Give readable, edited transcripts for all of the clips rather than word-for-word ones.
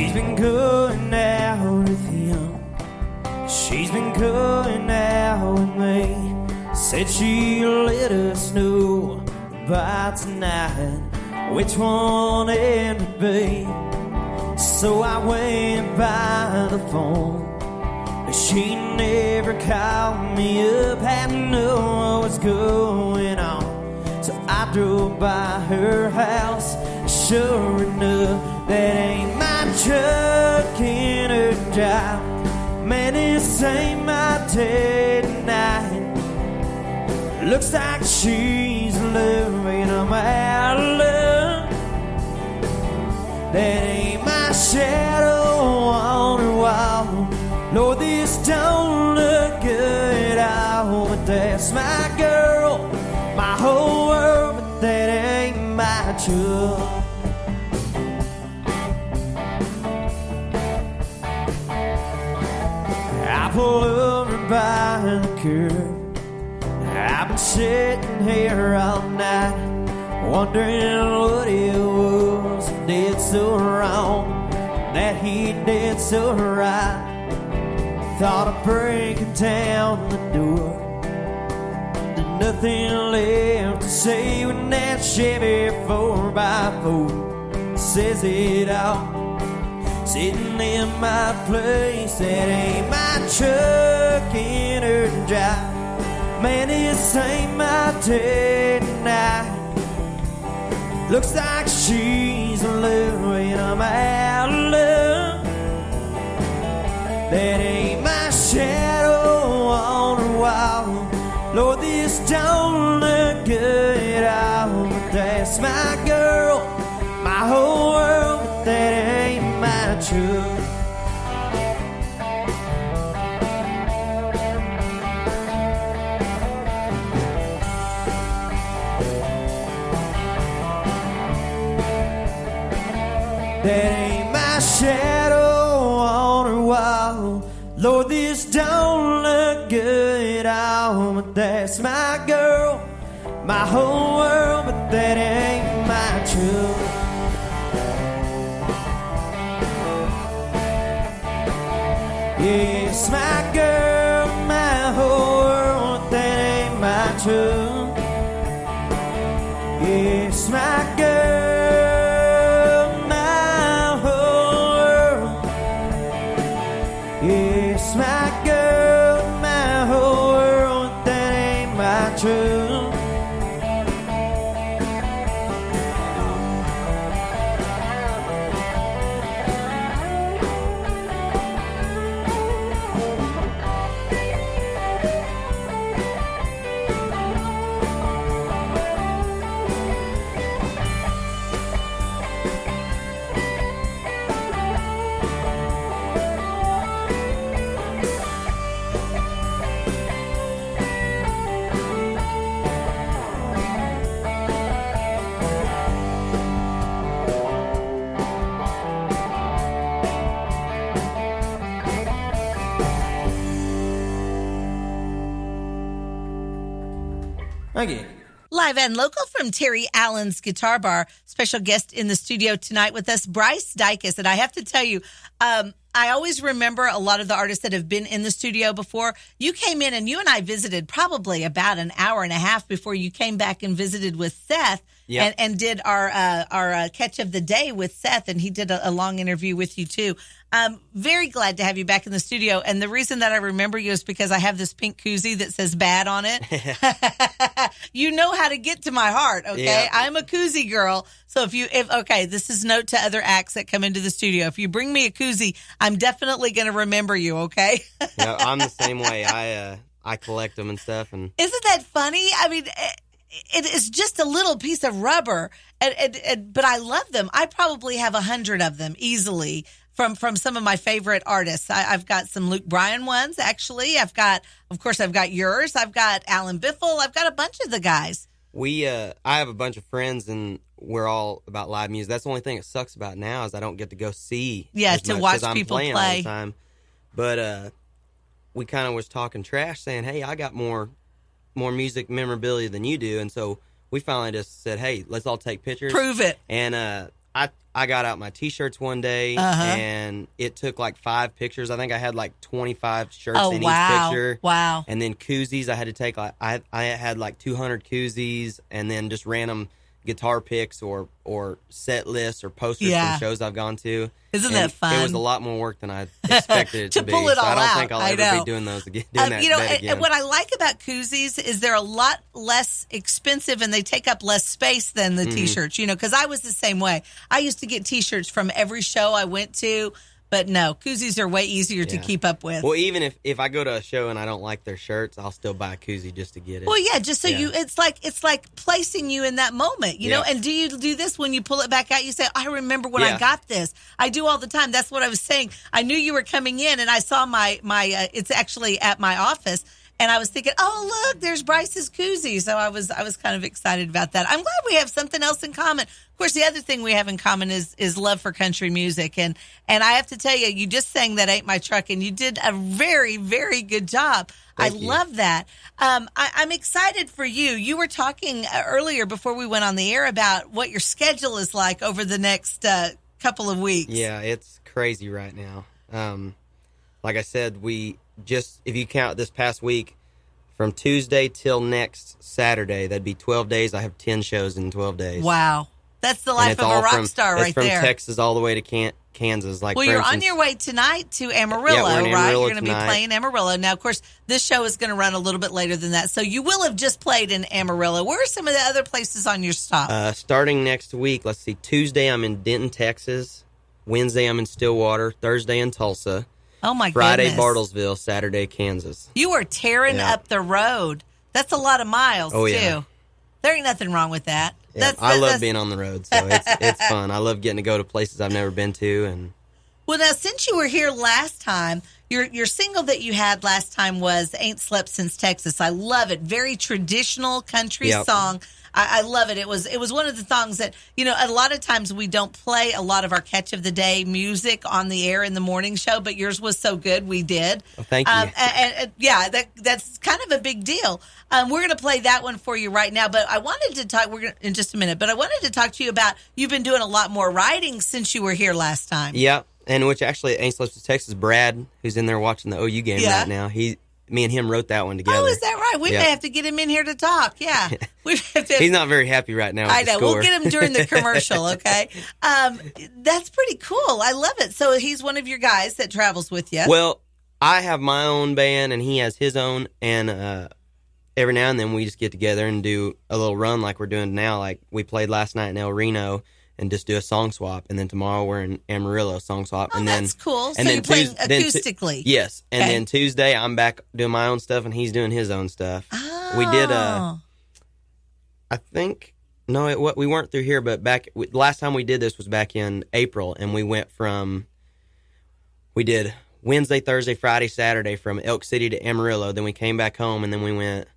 She's been going out with him. She's been going out with me. Said she'll let us know by tonight which one it would be. So I went by the phone, but she never called me up. Had to know what's going on, so I drove by her house. Sure enough, that ain't my truck in her drive. Man, this ain't my day tonight. Looks like she's loving I'm out of love. That ain't my shadow on her wall. Lord, this don't look good at all. But that's my girl, my whole world. But that ain't my truck. I pull over by the curb. I've been sitting here all night, wondering what it was that did so wrong, that he did so right. Thought of breaking down the door. There's nothing left to say when that Chevy 4x4 says it all. Sitting in my place, that ain't my truck in her drive. Man, this ain't my day tonight. Looks like she's in love and I'm out of love. That ain't my shadow on her wall. Lord, this don't look good at all. But that's my girl, my whole world. But that ain't my truth. That ain't my shadow on her wall. Lord, this don't look good at all. But that's my girl, my whole world. But that ain't my truth. Yes, my girl, my whole world. But that ain't my truth. Yes, my girl. Yes, my girl, my whole world, that ain't my truth. Okay. Live and local from Terry Allen's Guitar Bar. Special guest in the studio tonight with us, BryceDicus. And I have to tell you, I always remember a lot of the artists that have been in the studio before. You came in and you and I visited probably about an hour and a half before you came back and visited with Seth. Yep. And did our catch of the day with Seth, and he did a long interview with you too. Very glad to have you back in the studio. And the reason that I remember you is because I have this pink koozie that says "bad" on it. You know how to get to my heart, okay? Yep. I'm a koozie girl. So okay, this is note to other acts that come into the studio. If you bring me a koozie, I'm definitely going to remember you, okay? Yeah, I'm the same way. I collect them and stuff. And isn't that funny? I mean, it is just a little piece of rubber, but I love them. I probably have 100 of them easily from some of my favorite artists. I've got some Luke Bryan ones, actually. I've got yours. I've got Alan Biffle. I've got a bunch of the guys. I have a bunch of friends, and we're all about live music. That's the only thing that sucks about now is I don't get to go see. Yeah, to watch people play play all the time. But we kind of was talking trash, saying, "Hey, I got more music memorabilia than you do," and so we finally just said, "Hey, let's all take pictures. Prove it." And I got out my T-shirts one day, and it took like 5 pictures. I think I had like 25 shirts in each picture. Wow. And then koozies, I had to take like I had like 200 koozies, and then just random guitar picks or set lists or posters from shows I've gone to. Isn't that fun? It was a lot more work than I expected it to be. Pull it all I don't out. think I'll ever be doing those again. And what I like about koozies is they're a lot less expensive and they take up less space than the T-shirts. You know, because I was the same way. I used to get T-shirts from every show I went to. But no, koozies are way easier to keep up with. Well, even if I go to a show and I don't like their shirts, I'll still buy a koozie just to get it. Well, yeah, just so it's like placing you in that moment, you know. And do you do this when you pull it back out? You say, I remember when I got this. I do all the time. That's what I was saying. I knew you were coming in, and I saw my it's actually at my office. And I was thinking, oh, look, there's Bryce's koozie. So I was kind of excited about that. I'm glad we have something else in common. Of course, the other thing we have in common is love for country music. And I have to tell you, you just sang That Ain't My Truck, and you did a very, very good job. Thank you. Love that. I'm excited for you. You were talking earlier before we went on the air about what your schedule is like over the next couple of weeks. Yeah, it's crazy right now. Like I said, if you count this past week, from Tuesday till next Saturday, that'd be 12 days. I have 10 shows in 12 days. Wow. That's the life of a rock star right there. It's from Texas all the way to Kansas. Like, well, you're on your way tonight to Amarillo, we're in right? Amarillo You're going to be playing Amarillo. Now, of course, this show is going to run a little bit later than that. So you will have just played in Amarillo. Where are some of the other places on your stop? Starting next week, let's see. Tuesday, I'm in Denton, Texas. Wednesday, I'm in Stillwater. Thursday, in Tulsa. Oh, my Friday, goodness. Bartlesville. Saturday, Kansas. You are tearing up the road. That's a lot of miles, too. Yeah. There ain't nothing wrong with that. Yeah, I love being on the road, so it's fun. I love getting to go to places I've never been to. And well, now, since you were here last time, your single that you had last time was Ain't Slept Since Texas. I love it. Very traditional country song. I love it. It was one of the songs that, you know, a lot of times we don't play a lot of our catch of the day music on the air in the morning show, but yours was so good we did. Well, thank you. And that's kind of a big deal. We're going to play that one for you right now, but I wanted to talk, in just a minute, but I wanted to talk to you about, you've been doing a lot more writing since you were here last time. Yeah, and which actually, Ain't Slept Since Texas, Brad, who's in there watching the OU game right now, me and him wrote that one together. Oh, is that right? We may have to get him in here to talk. Yeah. He's not very happy right now with I know. the score. We'll get him during the commercial, okay? That's pretty cool. I love it. So he's one of your guys that travels with you. Well, I have my own band, and he has his own, and every now and then we just get together and do a little run like we're doing now. Like we played last night in El Reno, and just do a song swap. And then tomorrow we're in Amarillo, song swap. Oh, and that's cool. And so then you're playing acoustically. Yes. And then Tuesday I'm back doing my own stuff, and he's doing his own stuff. Oh. We did, I think, we weren't through here, but last time we did this was back in April, and we did Wednesday, Thursday, Friday, Saturday from Elk City to Amarillo. Then we came back home, and then we went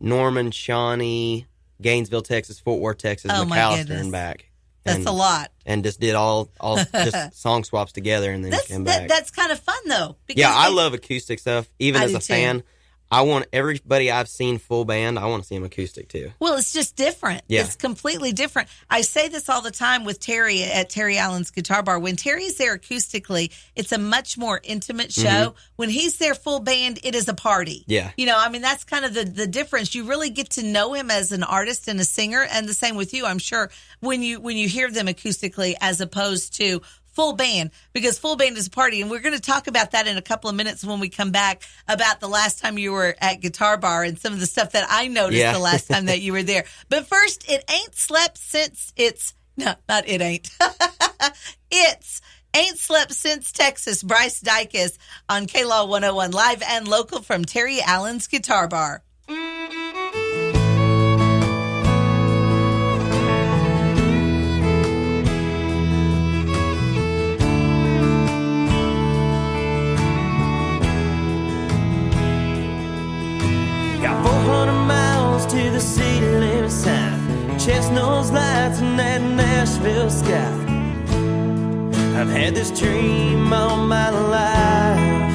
Norman, Shawnee, Gainesville, Texas, Fort Worth, Texas, McAllister, and back. That's a lot. And just did all just song swaps together, and then came back. That's kind of fun, though. Yeah, I love acoustic stuff. Even as a fan, I want everybody I've seen full band, I want to see them acoustic, too. Well, it's just different. Yeah. It's completely different. I say this all the time with Terry at Terry Allen's Guitar Bar. When Terry's there acoustically, it's a much more intimate show. Mm-hmm. When he's there full band, it is a party. Yeah. You know, I mean, that's kind of the difference. You really get to know him as an artist and a singer, and the same with you, I'm sure, when you hear them acoustically as opposed to full band, because full band is a party. And we're going to talk about that in a couple of minutes when we come back, about the last time you were at Guitar Bar and some of the stuff that I noticed the last time that you were there. But first, it ain't slept since it's Ain't Slept Since Texas. BryceDicus on KLaw 101, live and local from Terry Allen's Guitar Bar. Got 400 miles to the city limit sign, chestnuts lights in that Nashville sky. I've had this dream all my life.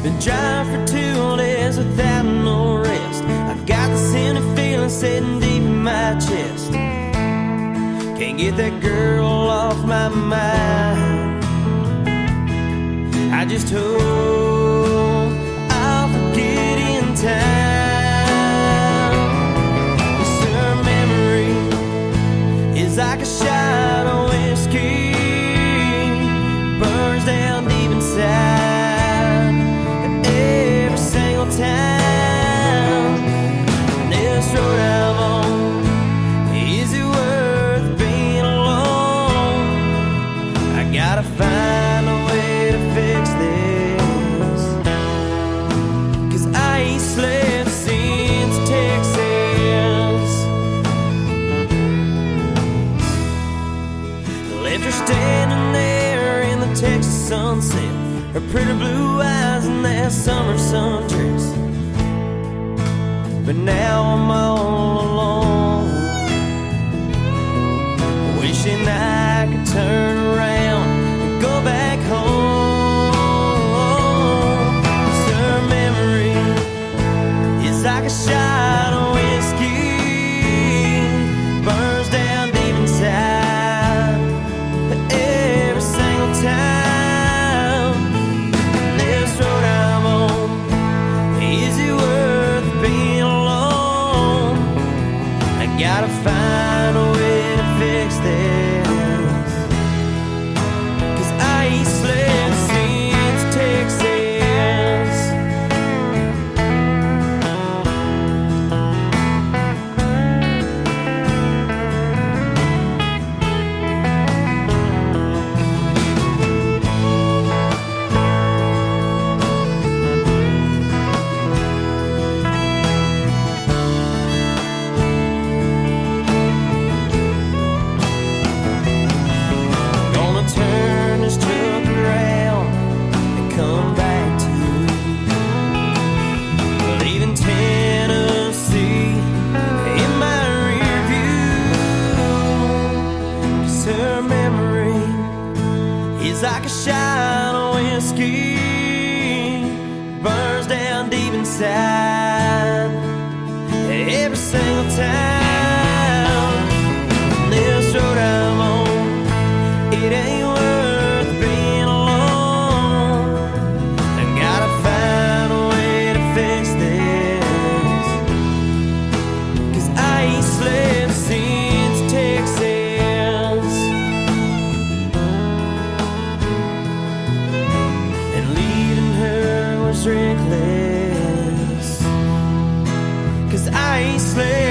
Been driving for 2 days without no rest. I got this inner feeling sitting deep in my chest. get that girl off my mind. I just hope I'll forget in time. 'Cause her memory is like a shot of whiskey, burns down deep inside every single time. This road I'm on, is it worth being alone? I gotta find a way to fix this, 'cause I ain't slept since Texas. Left her standing there in the Texas sunset, her pretty blue eyes and that summer sundress. But now I'm all alone, wishing I could turn around and go back home. 'Cause her memory is like a shot of whiskey, burns down deep inside every single time. This road I'm on, is it worth being alone? I gotta find a way to fix this, 'cause I ain't slept since Texas. Gonna turn this truck around and come back to you, leaving Tennessee in my rear view. 'Cause her memory is like a shot of whiskey, burns down deep inside every single time. This road I'm on, it ain't worth being alone. I gotta find a way to fix this, 'cause I ain't slept since Texas. And leaving her was reckless, 'cause I ain't slept